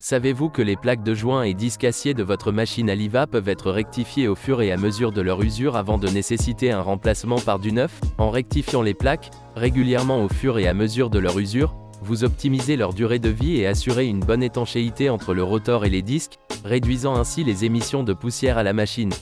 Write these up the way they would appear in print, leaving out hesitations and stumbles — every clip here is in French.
Savez-vous que les plaques de joint et disques acier de votre machine Aliva peuvent être rectifiées au fur et à mesure de leur usure avant de nécessiter un remplacement par du neuf? En rectifiant les plaques, régulièrement au fur et à mesure de leur usure, vous optimisez leur durée de vie et assurez une bonne étanchéité entre le rotor et les disques, réduisant ainsi les émissions de poussière à la machine.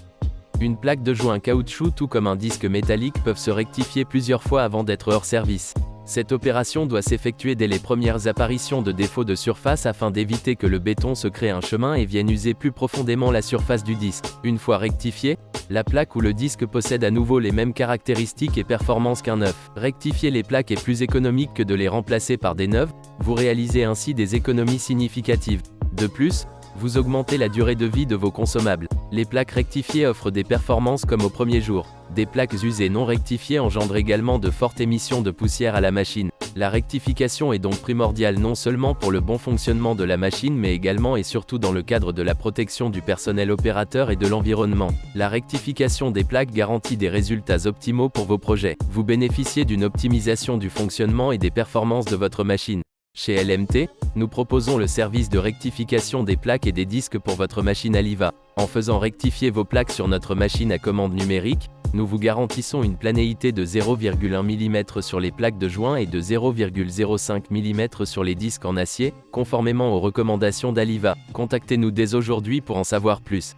Une plaque de joint caoutchouc tout comme un disque métallique peuvent se rectifier plusieurs fois avant d'être hors service. Cette opération doit s'effectuer dès les premières apparitions de défauts de surface afin d'éviter que le béton se crée un chemin et vienne user plus profondément la surface du disque. Une fois rectifiée, la plaque ou le disque possède à nouveau les mêmes caractéristiques et performances qu'un neuf. Rectifier les plaques est plus économique que de les remplacer par des neuves, vous réalisez ainsi des économies significatives. De plus, vous augmentez la durée de vie de vos consommables. Les plaques rectifiées offrent des performances comme au premier jour. Des plaques usées non rectifiées engendrent également de fortes émissions de poussière à la machine. La rectification est donc primordiale non seulement pour le bon fonctionnement de la machine mais également et surtout dans le cadre de la protection du personnel opérateur et de l'environnement. La rectification des plaques garantit des résultats optimaux pour vos projets. Vous bénéficiez d'une optimisation du fonctionnement et des performances de votre machine. Chez LMT, nous proposons le service de rectification des plaques et des disques pour votre machine Aliva. En faisant rectifier vos plaques sur notre machine à commande numérique, nous vous garantissons une planéité de 0,1 mm sur les plaques de joint et de 0,05 mm sur les disques en acier, conformément aux recommandations d'Aliva. Contactez-nous dès aujourd'hui pour en savoir plus.